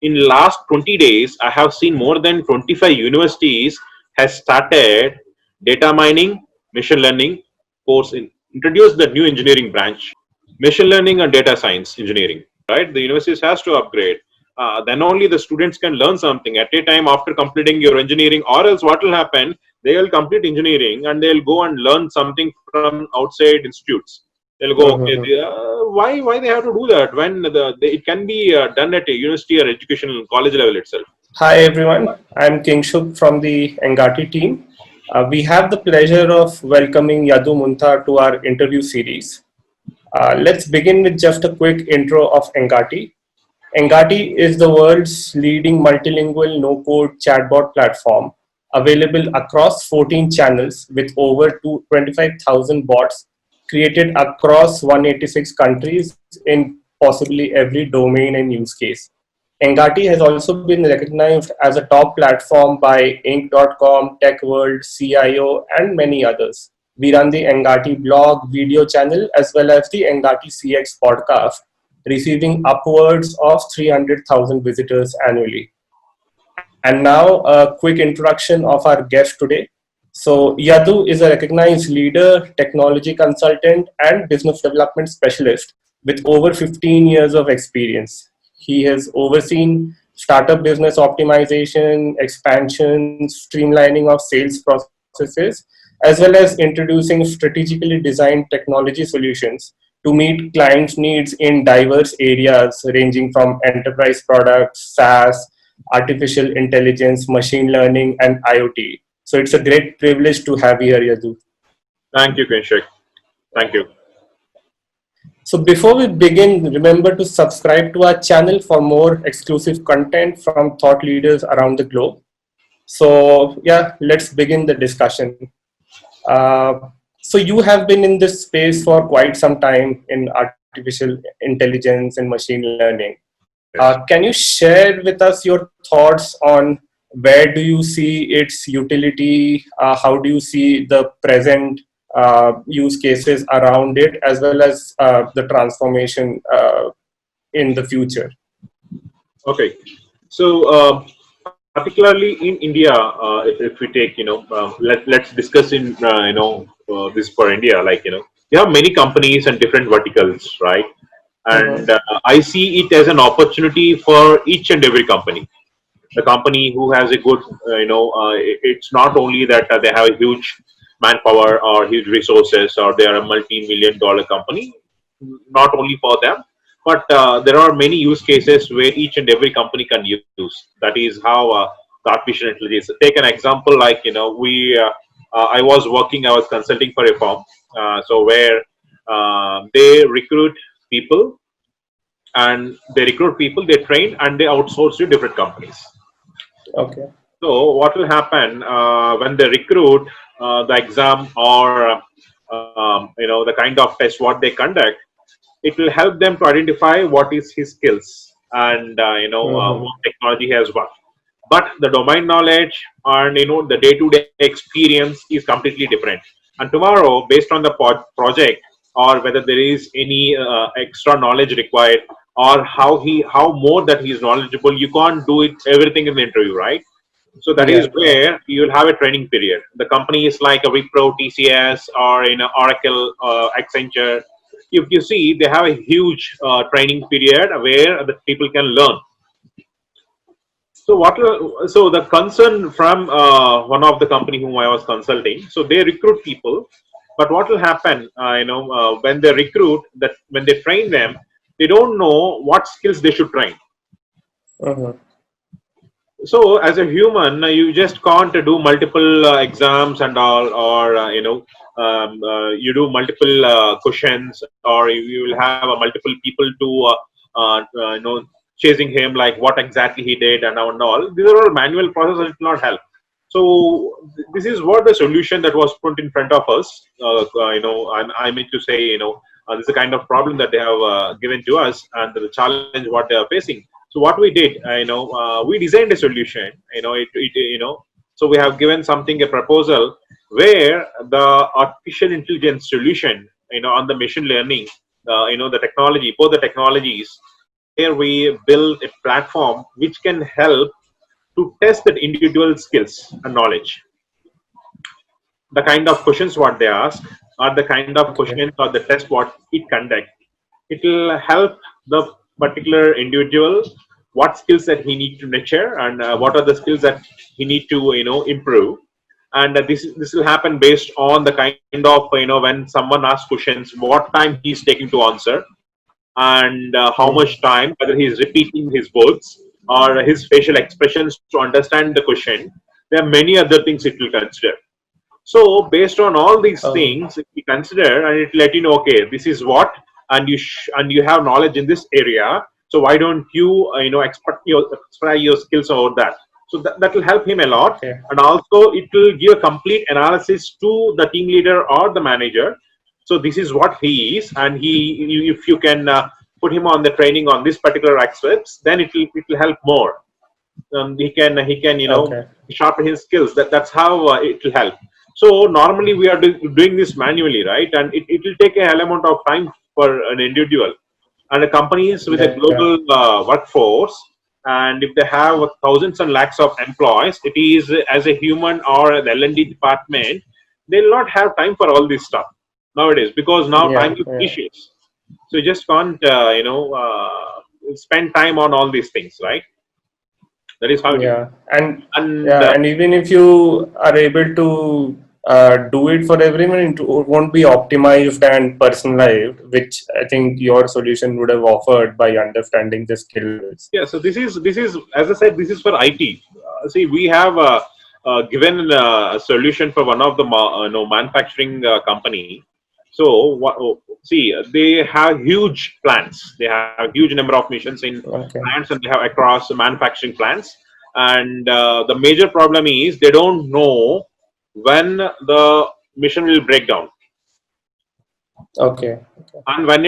in last 20 days, I have seen more than 25 universities has started data mining, machine learning course introduce the new engineering branch, machine learning and data science engineering. Right, the universities has to upgrade. Then only the students can learn something at a time after completing your engineering, or else what will happen? They will complete engineering and they'll go and learn something from outside institutes. They'll go, okay, Mhm. why they have to do that when it can be done at a university or educational college level itself. Hi everyone, I'm Kingshuk from the Engati team. We have the pleasure of welcoming Yadu Muntha to our interview series. Let's begin with just a quick intro of Engati. Engati is the world's leading multilingual no-code chatbot platform, available across 14 channels with over 25,000 bots created across 186 countries in possibly every domain and use case. Engati has also been recognized as a top platform by Inc.com, TechWorld, CIO, and many others. We run the Engati blog, video channel, as well as the Engati CX podcast, receiving upwards of 300,000 visitors annually. And now, a quick introduction of our guest today. So, Yadu is a recognized leader, technology consultant, and business development specialist with over 15 years of experience. He has overseen startup business optimization, expansion, streamlining of sales processes, as well as introducing strategically designed technology solutions to meet clients' needs in diverse areas ranging from enterprise products, SaaS, artificial intelligence, machine learning, and IoT. So it's a great privilege to have you here, Yadu. Thank you, Kinshik. Thank you. So before we begin, remember to subscribe to our channel for more exclusive content from thought leaders around the globe. So yeah, let's begin the discussion. Uh, so you have been in this space for quite some time in artificial intelligence and machine learning. Yes. Can you share with us your thoughts on where do you see its utility? How do you see the present use cases around it, as well as the transformation in the future? Okay. So, particularly in India, if we take, let's discuss in, this for India, like, we have many companies and different verticals, right? Mhm. And I see it as an opportunity for each and every company. The company who has a good, it's not only that they have a huge manpower or huge resources or they are a multi-million dollar company, not only for them, but there are many use cases where each and every company can use. That is how the artificial intelligence. Take an example, like, I was working, I was consulting for a firm, so where they recruit people they train and they outsource to different companies. Okay. So what will happen when they recruit, the exam or the kind of test what they conduct, it will help them to identify what is his skills and Mhm. what technology he has worked. But the domain knowledge and the day-to-day experience is completely different. And tomorrow, based on the project, or whether there is any extra knowledge required, or how more that he is knowledgeable, you can't do it everything in the interview, right? So that is Yeah. where you will have a training period. The company is like a Wipro, TCS, or Oracle, Accenture. If you see, they have a huge training period where the people can learn. So so the concern from one of the company whom I was consulting, so they recruit people, but what will happen? When they recruit, that when they train them, they don't know what skills they should train. Mhm. So as a human, you just can't do multiple exams and all, or you do multiple questions, or you will have multiple people to chasing him, like what exactly he did and all. These are all manual processes. It will not help. So this is what the solution that was put in front of us. And I mean to say, this is the kind of problem that they have given to us, and the challenge what they are facing. So what we did, we designed a solution. So we have given something a proposal where the artificial intelligence solution, on the machine learning, the technology, both the technologies, where we build a platform which can help to test that individual skills and knowledge. The kind of questions what they ask, or the kind of Okay. questions or the test what it conduct, it will help the particular individual what skills that he need to nurture, and what are the skills that he need to improve. And this will happen based on the kind of when someone asks questions, what time he's taking to answer, and how much Mhm. time, whether he's repeating his words or his facial expressions to understand the question. There are many other things it will consider. So based on all these Oh, things, if you consider, and it let you know, okay, this is what, and and you have knowledge in this area. So why don't you, express your skills over that? So that will help him a lot, okay. and also it will give a complete analysis to the team leader or the manager. So this is what he is, and if you can put him on the training on this particular aspects, then it will help more. He can Okay. sharpen his skills. That's how it will help. So normally we are doing this manually, right? And it will take a hell amount of time for an individual, and the companies with a Yeah. global workforce, and if they have thousands and lakhs of employees, it is as a human or the L&D department, they'll not have time for all this stuff nowadays, because now time Yeah. is Yeah. precious. So you just can't spend time on all these things, right? That is how it is. Yeah, and And yeah, and even if you are able to do it for everyone, it won't be optimized and personalized, which I think your solution would have offered by understanding the skill levels. yeah, so this is as I said, this is for IT. See, we have given a solution for one of the manufacturing company. So see, they have huge plants. They have huge number of missions in Okay, plants, and they have across manufacturing plants. And the major problem is they don't know when the mission will break down, okay, and when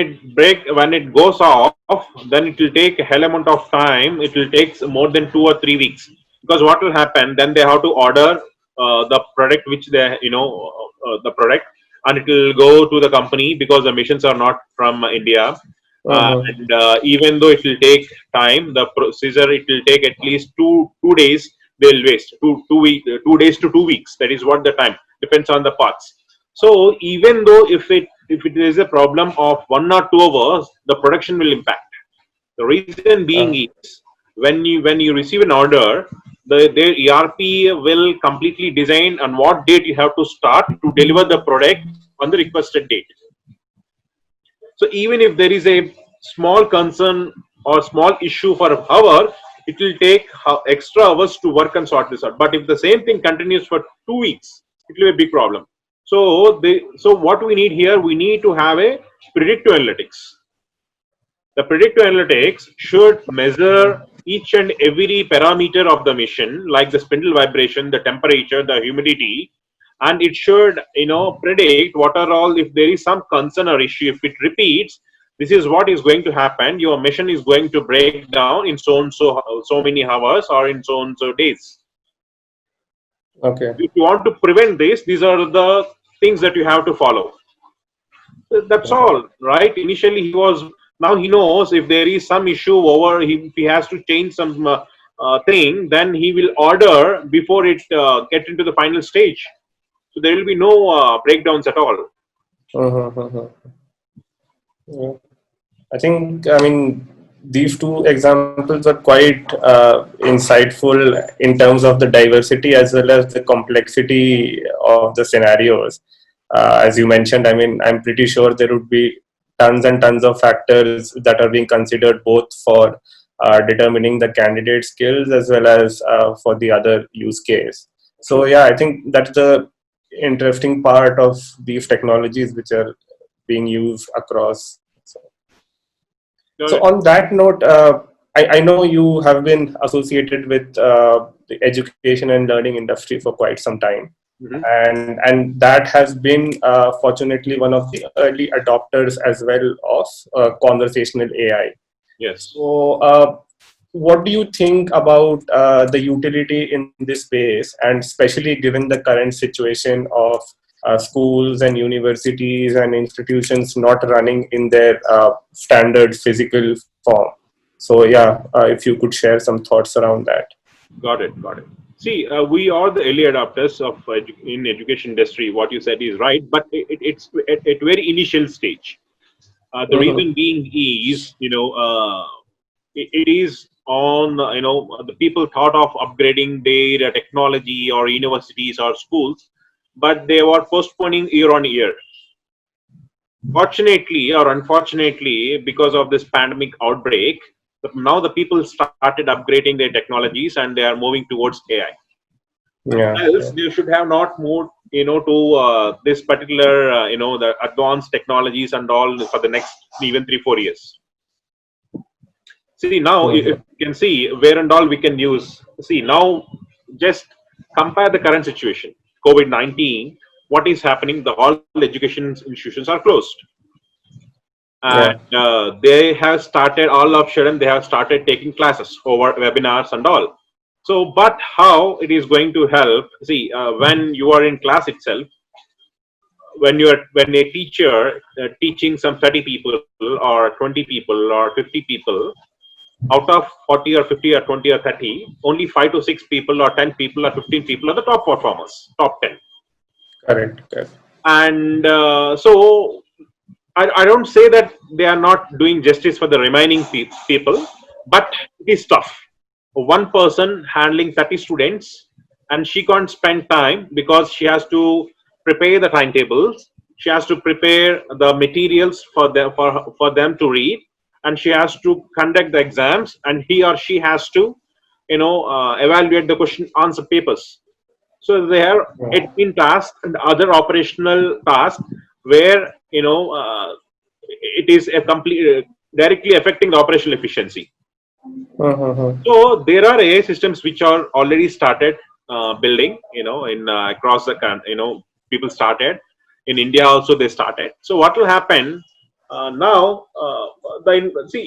it goes off, then it will take a hell amount of time. It will take more than 2 or 3 weeks, because what will happen, then they have to order the product which they the product, and it will go to the company because the machines are not from India. uh-huh. And even though it will take time, the procedure, it will take at least two days. They'll waste 2 days to 2 weeks. That is what the time depends on the parts. So even though if it is a problem of 1 or 2 hours, the production will impact. The reason being uh, is, when you receive an order, their ERP will completely design on what date you have to start to deliver the product on the requested date. So even if there is a small concern or small issue for an hour, it will take extra hours to work and sort this out. But if the same thing continues for 2 weeks, it will be a big problem. So what we need here, we need to have a predictive analytics. The predictive analytics should measure each and every parameter of the mission, like the spindle vibration, the temperature, the humidity, and it should, predict what are all, if there is some concern or issue, if it repeats, this is what is going to happen. Your mission is going to break down in so many hours or in so days. okay, If you want to prevent this, these are the things that you have to follow. That's okay. all, right? Initially, now he knows if there is some issue over, if he has to change some thing, then he will order before it get into the final stage. So there will be no breakdowns at all. Uh-huh, uh-huh. Yeah. I mean, these two examples are quite insightful in terms of the diversity as well as the complexity of the scenarios. As you mentioned, I mean, I'm pretty sure there would be tons and tons of factors that are being considered both for determining the candidate skills as well as for the other use case. So, True. yeah, I think that's the interesting part of these technologies which are being used across. So Correct. on that note, I know you have been associated with the education and learning industry for quite some time, Mhm. and that has been fortunately one of the early adopters as well of conversational AI. Yes. So, what do you think about the utility in this space, and especially given the current situation of schools and universities and institutions not running in their standard physical form? So yeah, if you could share some thoughts around that. Got it. Got it. See, we are the early adopters of in education industry. What you said is right, but it's at very initial stage. The Mm-hmm. reason being is, it is on, the people thought of upgrading their technology or universities or schools, but they were postponing year on year. Fortunately or unfortunately, because of this pandemic outbreak, now the people started upgrading their technologies and they are moving towards AI. Yeah, Else, yeah, they should have not moved, to this particular, the advanced technologies and all for the next even 3 4 years. See, now if mm-hmm. you can see where and all we can use. See, now just compare the current situation. COVID-19. What is happening? The all education institutions are closed, Yeah, and they have started all of sudden they have started taking classes over webinars and all. So, but how it is going to help? See, when you are in class itself, when a teacher teaching some 30 people or 20 people or 50 people, out of 40 or 50 or 20 or 30, only 5 to 6 people or 10 people or 15 people are the top performers, top 10. correct, correct. And so I don't say that they are not doing justice for the remaining people, but it is tough. One person handling 30 students, and she can't spend time because she has to prepare the timetables, she has to prepare the materials for them to read, and she has to conduct the exams, and he or she has to, evaluate the question answer papers. So they have Yeah. admin tasks and other operational tasks where, it is a complete directly affecting the operational efficiency. Mm-hmm. So there are AI systems which are already started building, in across the country. People started in India also. They started. So what will happen now? See,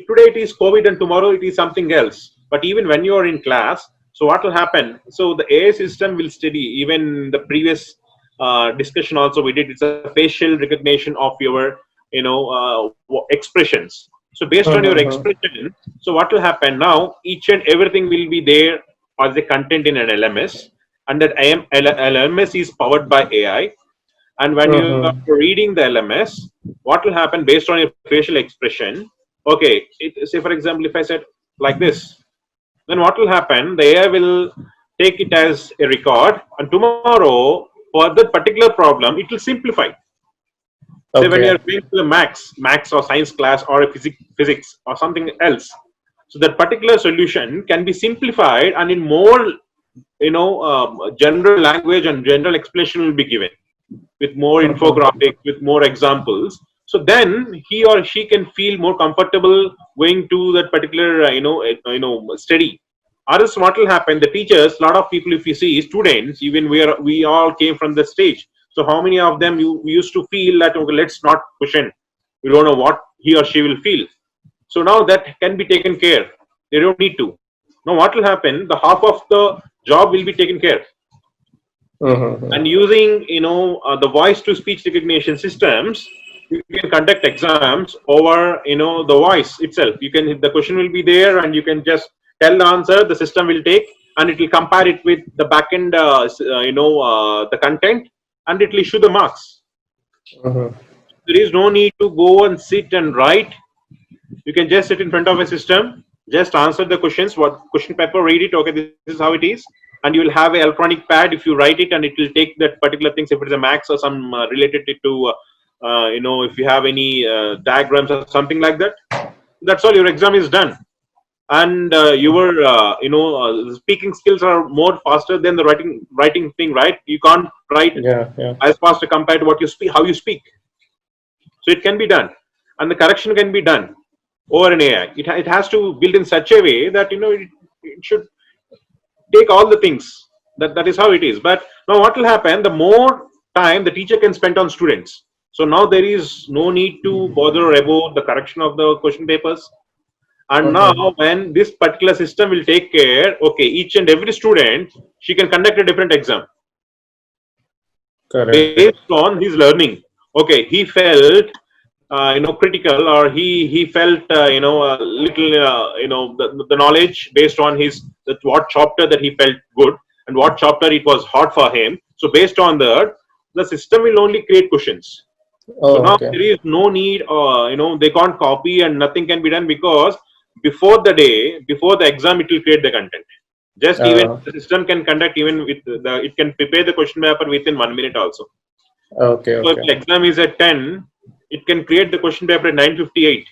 today it is COVID and tomorrow it is something else. But even when you are in class, so what will happen? So the AI system will study. Even the previous discussion also we did. It's a facial recognition of your, expressions. So based on your Mm-hmm. expression, so what will happen now? Each and everything will be there as the content in an LMS, and that LMS is powered by AI. And when you are Mm-hmm. reading the LMS, what will happen based on your facial expression? Okay, say for example, if I said like this, then what will happen? The AI will take it as a record, and tomorrow for that particular problem, it will simplify. Say when you are Okay. going to a max or science class or a physics or something else, so that particular solution can be simplified and in more, general language and general explanation will be given with more Mm-hmm. infographics, with more examples. So then he or she can feel more comfortable going to that particular, study. Or else what will happen? The teachers, a lot of people, if you see students, even we all came from the stage. So how many of them you used to feel that, okay, let's not push in. We don't know what he or she will feel. So now that can be taken care. They don't need to. Now what will happen? The half of the job will be taken care, Mm-hmm. and using, the voice to speech recognition systems, you can conduct exams over, the voice itself. You can, the question will be there and you can just tell the answer, the system will take, and it will compare it with the backend, the content, and it will issue the marks. Mm-hmm. There is no need to go and sit and write. You can just sit in front of a system, just answer the questions, what question paper, read it. Okay, this is how it is, and you will have an electronic pad. If you write it, and it will take that particular things. If it is a max or some related it to, if you have any diagrams or something like that, that's all. Your exam is done, and your, speaking skills are more faster than the writing thing. Right? You can't write Yeah, yeah. as fast compared to what you speak, how you speak. So it can be done, and the correction can be done over an AI. It has to build in such a way that, it should take all the things. That is how it is. But now what will happen? The more time the teacher can spend on students, so now there is no need to bother about the correction of the question papers. And now Mm-hmm. when this particular system will take care, okay, each and every student, she can conduct a different exam Correct. based on his learning. Okay, he felt critical, or he felt a little the knowledge based on his that what chapter that he felt good and what chapter it was hard for him. So based on that, the system will only create questions. So Oh, now okay. there is no need, they can't copy and nothing can be done, because before the day, before the exam, it will create the content. Just even Uh, the system can conduct even with it can prepare the question paper within 1 minute also. okay, So if okay. the exam is at 10, it can create the question paper at 9:58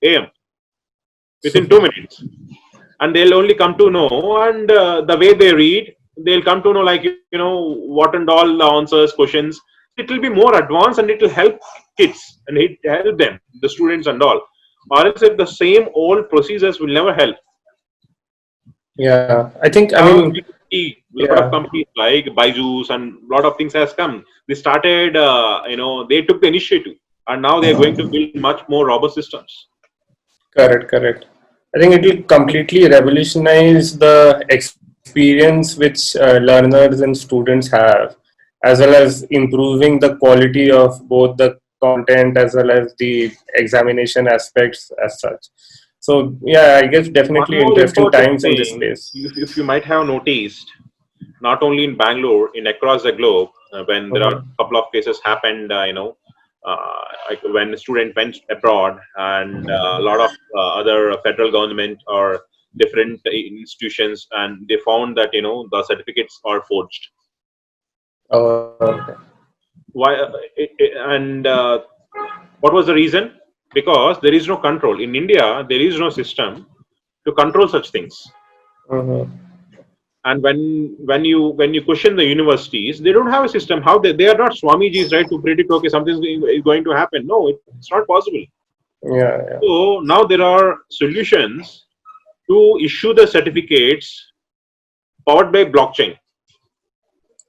a.m. within 2 minutes, and they'll only come to know. And the way they read, they'll come to know, like, what and all the answers, questions. It will be more advanced and it will help kids and it help them, the students and all. Or else, if the same old procedures will never help. Yeah, I think, I Now mean, we could see a lot of yeah, companies like Byju's and a lot of things has come. They started, they took the initiative, and now they are going to build much more robust systems. correct, correct. I think it will completely revolutionize the experience which learners and students have, as well as improving the quality of both the content as well as the examination aspects as such. So, yeah, I guess One definitely more interesting important times in this thing, space. if you might have noticed, not only in Bangalore, in across the globe, when there are a Mhm. couple of cases happened, like when a student went abroad, and a lot of other federal government or different institutions, and they found that the certificates are forged. Oh, okay. Why? And what was the reason? Because there is no control in India. There is no system to control such things. Mhm. And when you question the universities, they don't have a system. How they are not swamijis, right, to predict, okay, something is going to happen. No, it's not possible. Yeah, yeah. So now there are solutions to issue the certificates powered by blockchain.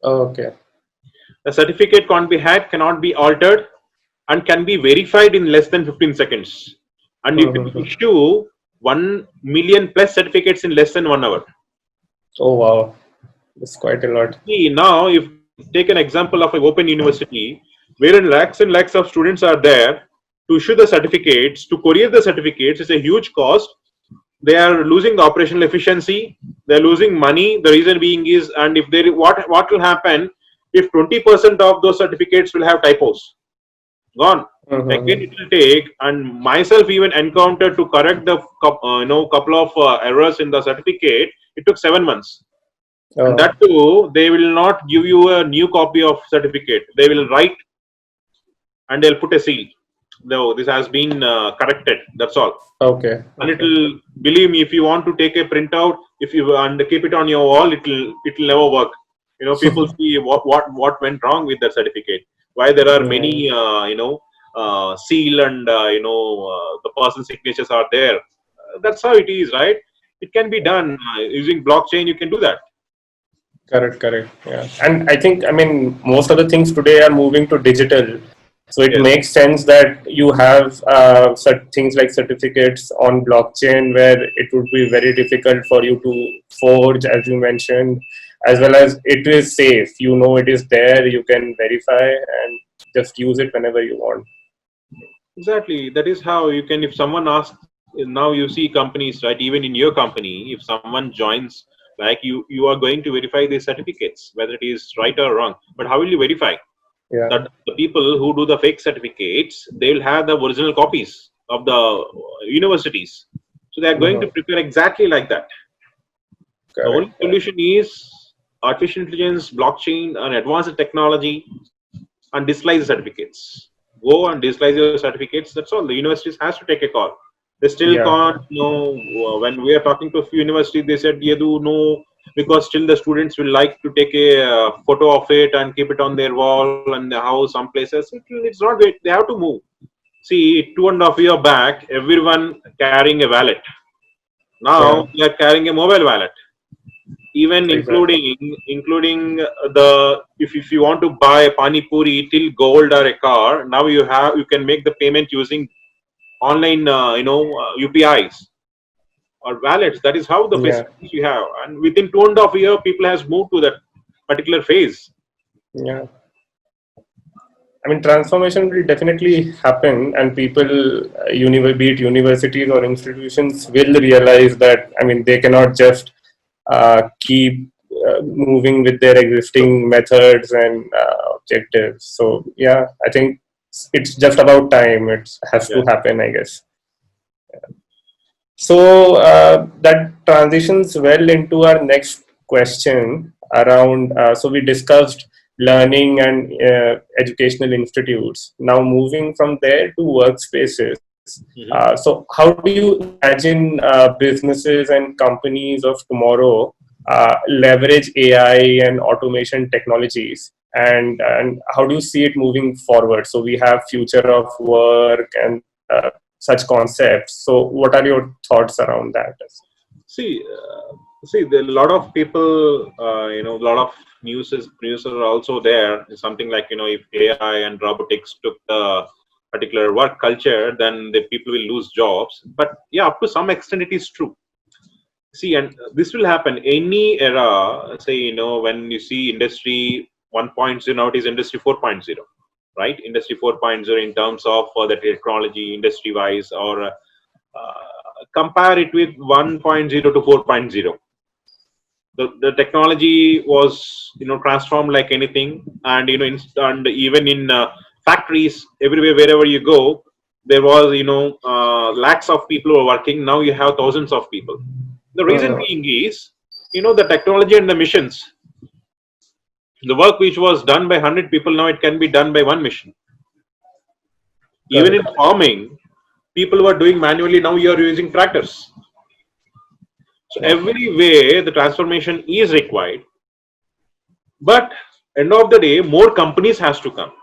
Okay. The certificate can't be hacked, cannot be altered, and can be verified in less than 15 seconds, and you can Mhm. issue 1 million plus certificates in less than 1 hour. Oh, wow. That's quite a lot. See, now, if take an example of an open university, wherein lakhs and lakhs of students are there to issue the certificates, to courier the certificates, it's a huge cost. They are losing the operational efficiency. They're losing money. The reason being is, and if there, what will happen if 20% of those certificates will have typos? Gone. Again, Mhm. it will take, and myself even encountered to correct the couple of errors in the certificate. It took 7 months. And Oh, that too, they will not give you a new copy of certificate. They will write and they'll put a seal. No, this has been corrected. That's all. okay, And it okay. will, believe me, if you want to take a printout, if you and keep it on your wall, it will never work. People see what went wrong with that certificate. Why there are Mm, many seal and the person's signatures are there. That's how it is, right? It can be done using blockchain. You can do that. correct, correct. Yeah. And I think, I mean, most of the things today are moving to digital. So it Yes. makes sense that you have things like certificates on blockchain where it would be very difficult for you to forge, as you mentioned, as well as it is safe. You know it is there, you can verify and just use it whenever you want. Exactly. That is how you can, if someone asks, now you see companies, right? Even in your company, if someone joins, like you are going to verify the certificates, whether it is right or wrong. But how will you verify Yeah. that the people who do the fake certificates, they will have the original copies of the universities. So they are going to Mhm. prepare exactly like that. The only Correct. Yeah. solution is artificial intelligence, blockchain, and advanced technology, and disguise the certificates. Go and disguise your certificates. That's all. The universities has to take a call. They still Yeah. can't. When we are talking to a few universities, they said, "Yadu, no," because still the students will like to take a photo of it and keep it on their wall and the house. Some places it's not great. They have to move. See, 2.5 years back, everyone carrying a wallet. Now Yeah. they are carrying a mobile wallet, even Exactly. including if you want to buy pani puri till gold or a car, now you can make the payment using online UPIs or wallets. That is how the Yeah. facilities you have, and within 2.5 years people has moved to that particular phase. Yeah. I mean, transformation will definitely happen, and people, be it universities or institutions, will realize that. I mean, they cannot just keep moving with their existing methods and objectives. So, yeah, I think it's just about time. It has Yeah. to happen, I guess. So that transitions well into our next question around. So we discussed learning and educational institutes. Now moving from there to workspaces. Mhm. So how do you imagine businesses and companies of tomorrow leverage AI and automation technologies? And how do you see it moving forward? So we have future of work and such concepts. So, what are your thoughts around that? See, there are a lot of people, a lot of news are also there. It's something like, if AI and robotics took the particular work culture, then the people will lose jobs. But yeah, up to some extent, it is true. See, and this will happen any era. Say, when you see industry 1.0, now it is industry 4.0, right? Industry 4.0 in terms of the technology, industry wise, or compare it with 1.0 to 4.0. The technology was transformed like anything, and and even in factories everywhere, wherever you go, there was lakhs of people who are working. Now you have thousands of people. The reason Uh, being is the technology and the missions. The work which was done by 100 people, now it can be done by one mission. Even in Correct. farming, people were doing manually, now you are using tractors. So Yeah. every way the transformation is required. But end of the day, more companies has to come.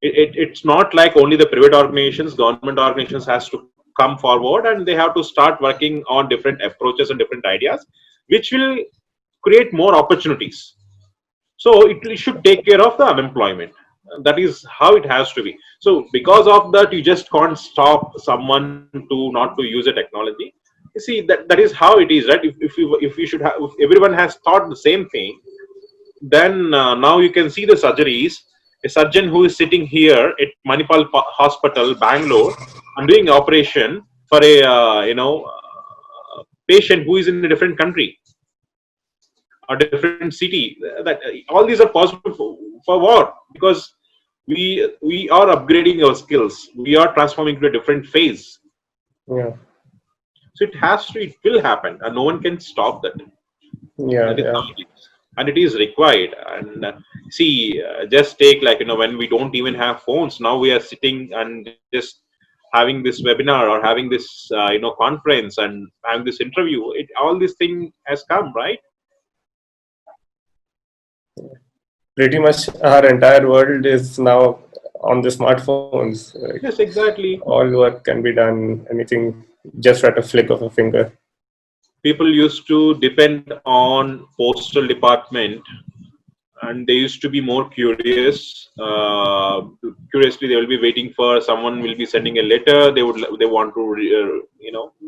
It's not like only the private organizations, government organizations has to come forward, and they have to start working on different approaches and different ideas, which will create more opportunities. So it should take care of the unemployment. That is how it has to be. So because of that, you just can't stop someone to not to use a technology. You see, that is how it is, right? If you should have, if everyone has thought the same thing, then now you can see the surgeries. A surgeon who is sitting here at Manipal Hospital, Bangalore, and doing operation for a patient who is in a different country or different city. That all these are possible for what? Because we are upgrading our skills. We are transforming to a different phase. Yeah. So it will happen, and no one can stop that. Yeah. That is Yeah. how it is, and it is required. And see, just take like when we don't even have phones. Now we are sitting and just having this webinar or having this conference and having this interview. All this thing has come, right? Pretty much our entire world is now on the smartphones. Like, Yes, exactly. all work can be done, anything just at a flick of a finger. People used to depend on postal department, and they used to be more curious. Curiously, they will be waiting for someone will be sending a letter. They want to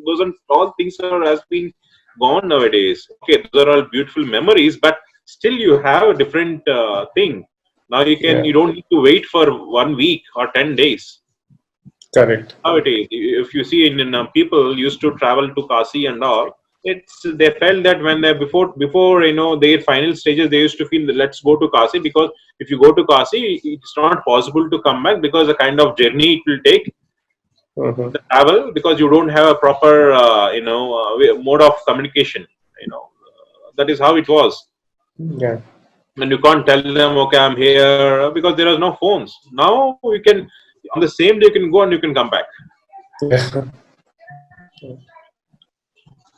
those are all things are has been gone nowadays. Okay, those are all beautiful memories, but still you have a different thing. Now Yeah. you don't need to wait for 1 week or 10 days. Correct. How it is. If you see in people used to travel to Kasi and all, it's they felt that when they before their final stages, they used to feel that let's go to Kasi, because if you go to Kasi, it's not possible to come back because the kind of journey it will take, Hmm. the travel, because you don't have a proper mode of communication. That is how it was, Yeah. and you can't tell them okay I'm here because there are no phones. Now you can on the same day you can go and you can come back. Yeah.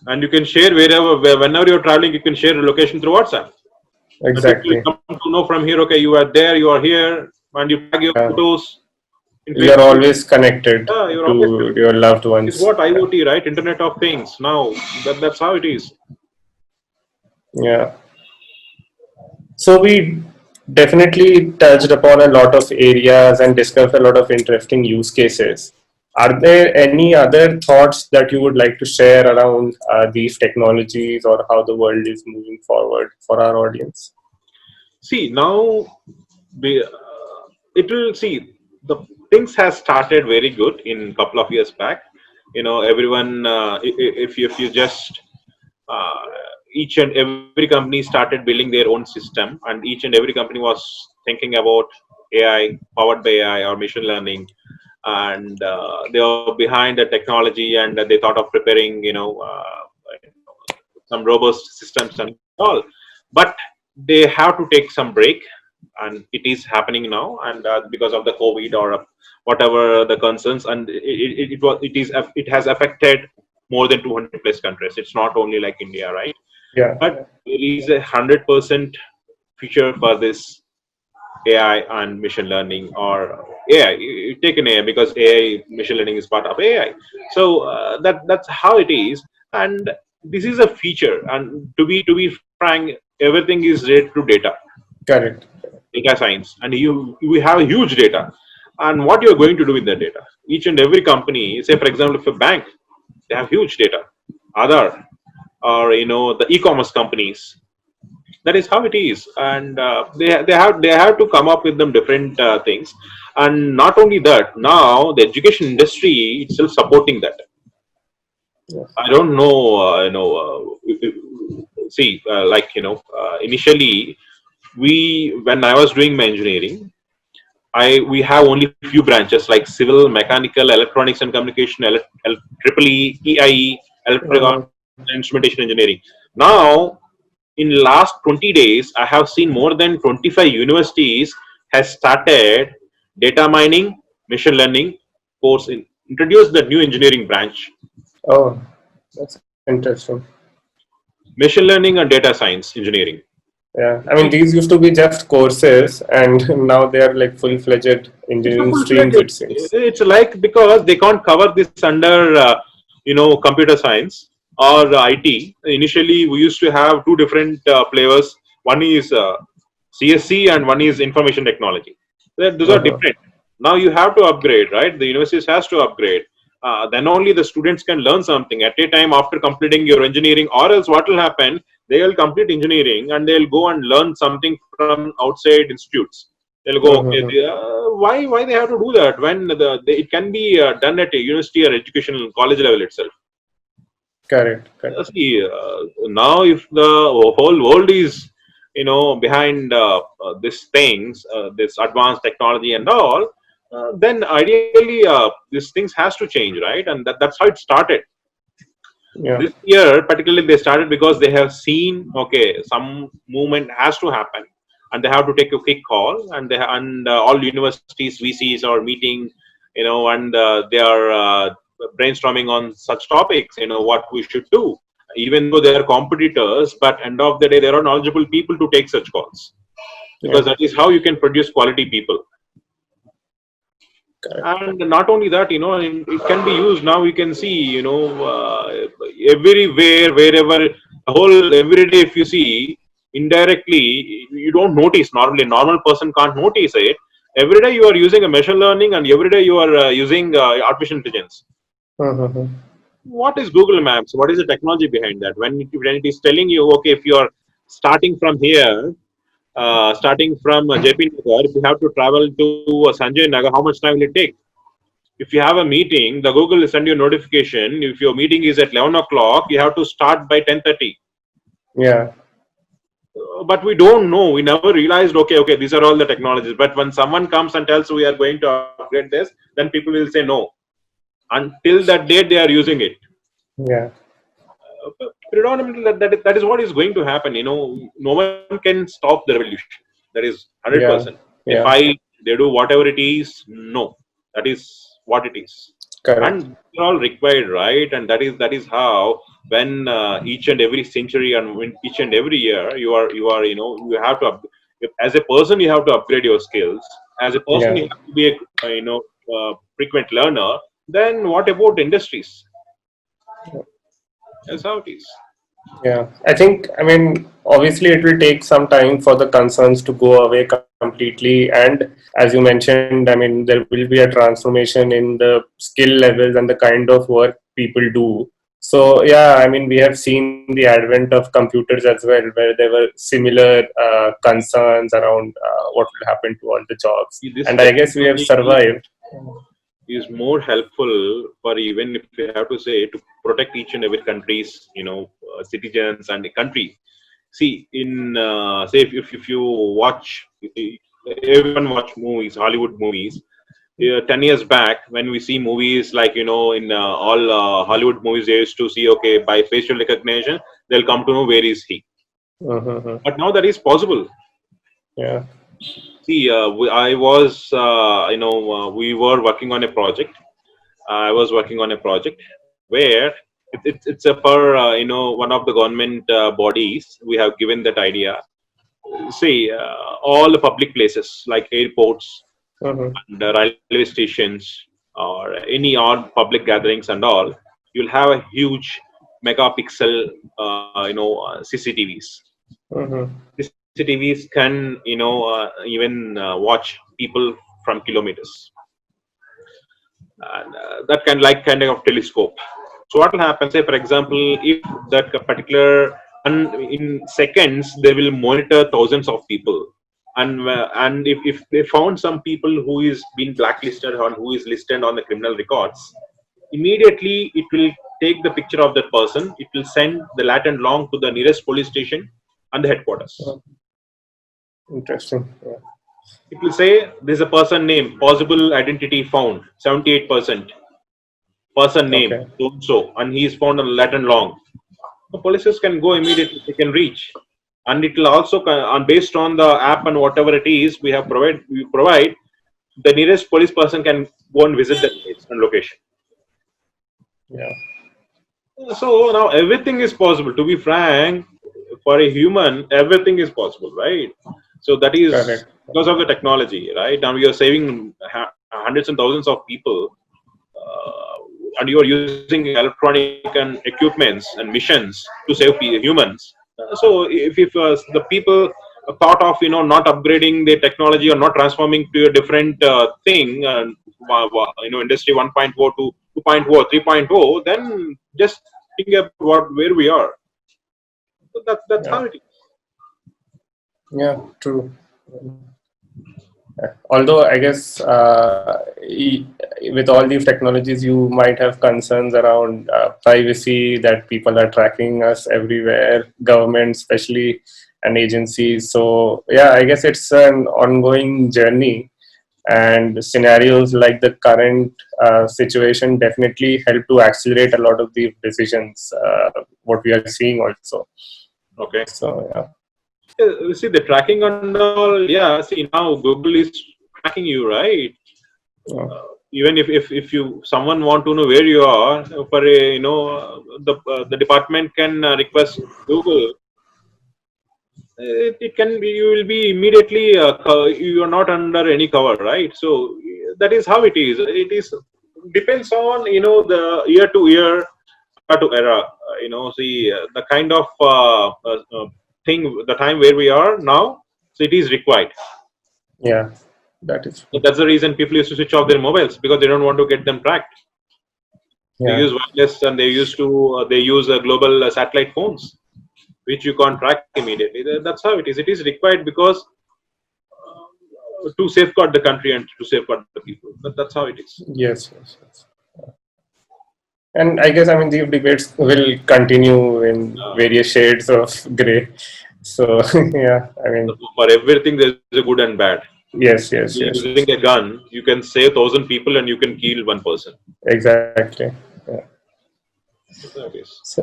And you can share whenever you're traveling, you can share the location through WhatsApp, and people will Exactly. come to know from here, okay, you are there, you are here, and you tag your Yeah. photos in You're Facebook. always connected Yeah, you're always to connected. your loved It's ones. what Yeah. IoT, right? Internet of Things. Now that's how it is. Yeah. So we definitely touched upon a lot of areas and discussed a lot of interesting use cases. Are there any other thoughts that you would like to share around these technologies or how the world is moving forward for our audience? See now, it will see the things has started very good in couple of years back. Everyone, if you just uh, each and every company started building their own system, and each and every company was thinking about AI, powered by AI or machine learning, and they were behind the technology, and they thought of preparing, some robust systems and all. But they have to take some break, and it is happening now, and because of the COVID or whatever the concerns, and it has affected more than 200 plus countries. It's not only like India, right? Yeah, But there is 100% future for this AI and machine learning, or AI. You take an AI because AI machine learning is part of AI. So that's how it is, and this is a feature. And to be frank, everything is related to data, correct. data science, and we have a huge data, and what you're going to do with that data. Each and every company, say for example, if a bank, they have huge data. Other, or the e-commerce companies, that is how it is, and they have to come up with them different things. And not only that, now the education industry itself supporting that. Yes. I don't know, see, like, initially, we when I was doing my engineering, I we have only few branches like civil, mechanical, electronics and communication, triple EIE, electrical Mhm. instrumentation engineering. Now, in last 20 days, I have seen more than 25 universities has started data mining, machine learning course, introduced the new engineering branch, Oh, that's interesting. machine learning and data science engineering. Yeah, I mean, these used to be just courses, and now they are like full-fledged It's a engineering full streams, fledged. it seems. It's like because they can't cover this under computer science or IT. Initially, we used to have two different flavors. One is CSC and one is information technology. Those are Uh-huh. different. Now you have to upgrade, right? The universities has to upgrade. Then only the students can learn something at a time after completing your engineering, or else what will happen? They will complete engineering and they'll go and learn something from outside institutes. They'll go, okay, Uh-huh. why they have to do that when it can be done at a university or educational college level itself. Correct, correct. See, now if the whole world is behind these things, this advanced technology and all, then ideally these things has to change, right? And that's how it started. Yeah, This year particularly they started because they have seen, okay, some movement has to happen, and they have to take a quick call, and all universities, VCs are meeting, and they are brainstorming on such topics, what we should do, even though they are competitors, but end of the day there are knowledgeable people to take such calls, because yeah, that is how you can produce quality people. correct. And not only that, it can be used now. We can see, everywhere, wherever, the whole every day. If you see indirectly, you don't notice. Normally, normal person can't notice it. Every day you are using a machine learning, and every day you are using artificial intelligence. Uh-huh. What is Google Maps? What is the technology behind that? When it is telling you, okay, if you are starting from here, starting from JP Nagar, if you have to travel to Sanjay Nagar, how much time will it take? If you have a meeting, the Google will send you a notification. If your meeting is at 11 o'clock, you have to start by 10:30. Yeah, But we don't know. We never realized, okay, these are all the technologies. But when someone comes and tells we are going to upgrade this, then people will say no. Until that date, they are using it. yeah, Predominantly, that is what is going to happen. No one can stop the revolution. That is 100%. yeah, They yeah, fight, they do whatever it is. No, that is what it is. correct. And they're all required, right? And that is how, when each and every century, and when each and every year, you are you have to as a person you have to upgrade your skills. As a person Yeah. you have to be a frequent learner. Then what about industries? That's how it is. Yeah, I think, I mean, obviously it will take some time for the concerns to go away completely. And as you mentioned, I mean, there will be a transformation in the skill levels and the kind of work people do. So yeah, I mean, we have seen the advent of computers as well, where there were similar concerns around what will happen to all the jobs, This and I guess we have technology survived. is more helpful for, even if you have to say, to protect each and every country's citizens and the country. See, in say if you watch, everyone watch movies, Hollywood movies. 10 years back, when we see movies like, in all Hollywood movies, they used to see, okay, by facial recognition they'll come to know where is he. Mhm. But now that is possible. Yeah. See, I was, we were working on a project. I was working on a project where it's a per, one of the government bodies. We have given that idea. See, all the public places like airports Mhm. and railway stations or any odd public gatherings and all, you'll have a huge megapixel, CCTVs. Mhm. CCTVs can, even watch people from kilometers, and that kind of telescope. So what will happen? Say, for example, if that particular, and in seconds they will monitor thousands of people, and if they found some people who is been blacklisted or who is listed on the criminal records, immediately it will take the picture of that person. It will send the lat and long to the nearest police station and the headquarters. Mhm. Interesting. Yeah. It will say there's a person name, possible identity found, 78%. Person name, Okay. so and so, and he is found on Latin long. The policies can go immediately, they can reach. And it will also, and based on the app and whatever it is we provide, the nearest police person can go and visit that place and location. Yeah. So now everything is possible. To be frank, for a human, everything is possible, right? So that is Correct. because of the technology, right? Now we are saving hundreds and thousands of people, and you are using electronic and equipments and missions to save humans. So if the people thought of, not upgrading the technology or not transforming to a different thing, industry 1.0 to 2.0, 3.0, then just think about where we are. So that's Yeah. how it is. Yeah. True. Although I guess with all these technologies, you might have concerns around privacy, that people are tracking us everywhere, government especially, and agencies. So yeah, I guess it's an ongoing journey, and scenarios like the current situation definitely help to accelerate a lot of these decisions. What we are seeing also. Okay. So yeah. See the tracking and all. Yeah. See, now Google is tracking you, right? Yeah. Even if you someone want to know where you are, for a, the department can request Google. It can be, you will be immediately, you are not under any cover, right? So that is how it is. It is depends on, the year to year, era to era. See, the kind of thing, the time where we are now. So it is required. Yeah, that is So true. that's the reason people used to switch off their mobiles, because they don't want to get them tracked. They Yeah. use wireless, and they use global satellite phones, which you can't track immediately. That's how it is. It is required because to safeguard the country and to safeguard the people. That's how it is. Yes, yes, yes. And I guess, I mean, these debates will continue in Uh, various shades of gray. So yeah, I mean, for everything, there's a good and bad. yes, yes, You're yes, using a gun, you can save 1,000 people and you can kill one person. exactly. Yeah. That's how it is. So,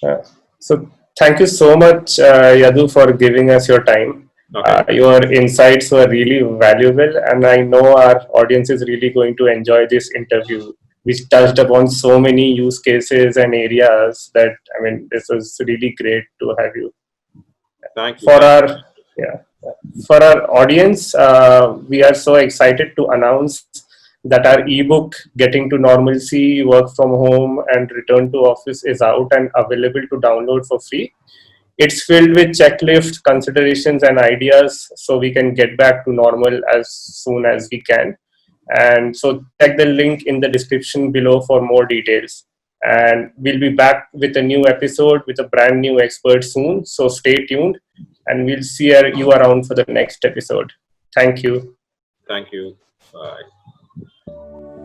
uh, so thank you so much, Yadu, for giving us your time. Okay. Your insights were really valuable, and I know our audience is really going to enjoy this interview, which touched upon so many use cases and areas that, I mean, this was really great to have you. Thank you. For Thank you. our yeah, for our audience, we are so excited to announce that our ebook "Getting to Normalcy: Work from Home and Return to Office" is out and available to download for free. It's filled with checklists, considerations, and ideas so we can get back to normal as soon as we can. And so check the link in the description below for more details. And we'll be back with a new episode with a brand new expert soon. So stay tuned, and we'll see you around for the next episode. Thank you. Thank you. Bye.